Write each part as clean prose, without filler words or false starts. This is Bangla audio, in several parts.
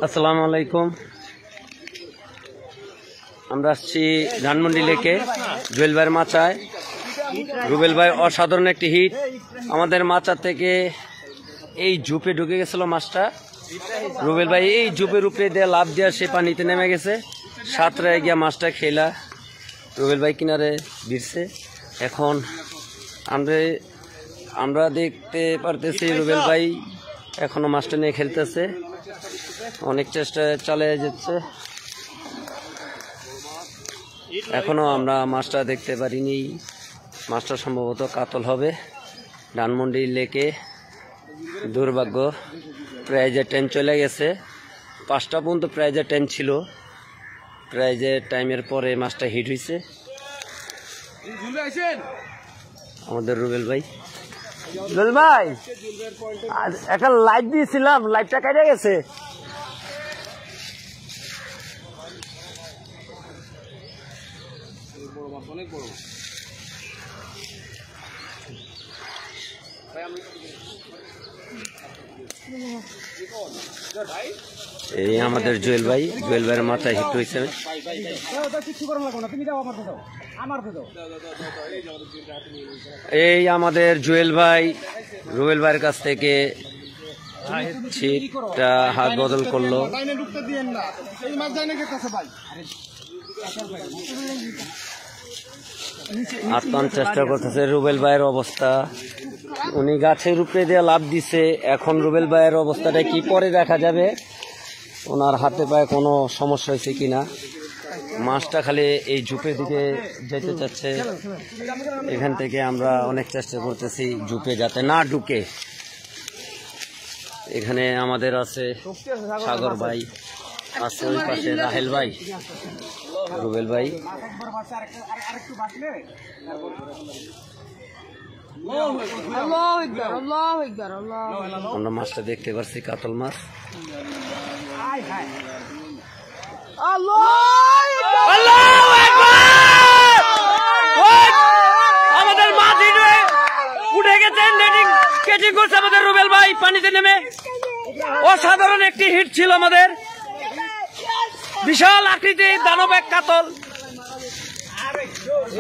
আসসালামু আলাইকুম। আমরা আসছি ধানমন্ডি লেকে জুয়েল ভাইয়ের মাচায়। রুবেল ভাই অসাধারণ একটি হিট। আমাদের মাচা থেকে এই ঝুপে ঢুকে গেছিল মাছটা। রুবেল ভাই এই ঝুপের উপরে দিয়ে লাভ দেওয়া সে পানিতে নেমে গেছে। সাঁতরায় গিয়া মাছটা খেলা রুবেল ভাই কিনারে ভিড়ছে। এখন আমরা দেখতে পারতেছি রুবেল ভাই এখনো মাছটা নিয়ে খেলতেছে, অনেক চেষ্টা চালিয়ে যাচ্ছে। এখনো আমরা মাছটা দেখতে পারিনি। মাছটা সম্ভবত কাতল হবে। ধানমন্ডি লেকে দুর্ভাগ্য, প্রাইজের টাইম চলে গেছে। 5টা পর্যন্ত প্রাইজের টাইম ছিল। প্রাইজের টাইমের পরে মাছটা হিট হয়েছে। আমাদের রুবেল ভাই একটা লাইভ দিয়েছিলাম, লাইভটা কেটে গেছে। এই আমাদের জুয়েল ভাইয়ের মাথায় হিট হয়েছে। এই আমাদের জুয়েল ভাই রুবেল ভাইয়ের কাছ থেকে ছিটটা হাত বদল করলো। আত্মান চেষ্টা করতেছে। রুবেল ভাইয়ের অবস্থা, উনি গাছের উপরে দিয়ে লাভ দিছে। এখন রুবেল ভাইয়ের অবস্থাটা কি পরে দেখা যাবে, ওনার হাতে পায়ে কোনো সমস্যা হয়েছে কিনা। মাছটা খালি এই ঝুপের দিকে যেতে চাচ্ছে। এখান থেকে আমরা অনেক চেষ্টা করতেছি ঝুপে যাতে না ঢুকে। এখানে আমাদের আছে সাগর ভাই, আছে ওই পাশে রাহেল ভাই, রুবেল ভাই। আমরা মাছটা দেখতে পাচ্ছি, কাতল মাছ। আমাদের মাছ উঠে গেছে, কেটিং করছে আমাদের রুবেল ভাই পানিতে নেমে। অসাধারণ একটি হিট ছিল আমাদের। বিশাল আকৃতি দানব এক কাতল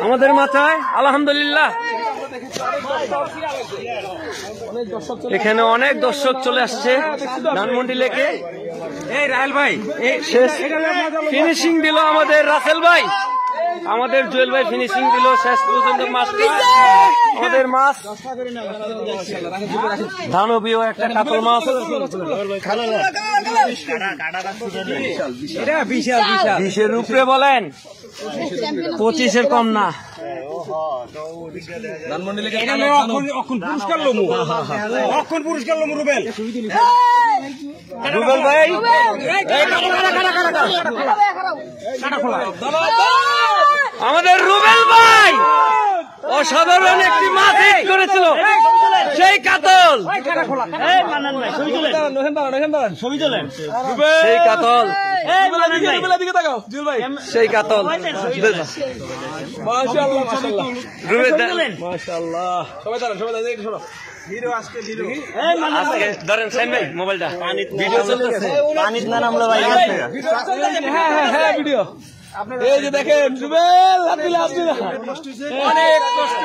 আমাদের মাথায়। আলহামদুলিল্লাহ, এখানে অনেক দর্শক চলে আসছে ধানমন্ডি লেকে। এই রাহেল ভাই শেষ ফিনিশিং দিল আমাদের রাসেল ভাই, আমাদের জুয়েল ভাই ফিনিশিং দিল শেষ পর্যন্ত। মাছ আমাদের মাছ ধানবীয় একটা কাতল মাছ। বিশের উপরে বলেন, 25-এর কম না। রুবেল ভাই আমাদের রুবেল ভাই অসাধারণ একটি মাছ হিট করেছিল, সেই কাতল, সেই কাতল, সেই কাতল। ধরেন মোবাইলটা ভিডিও। এই যে দেখেন রুবেল অনেক কষ্ট।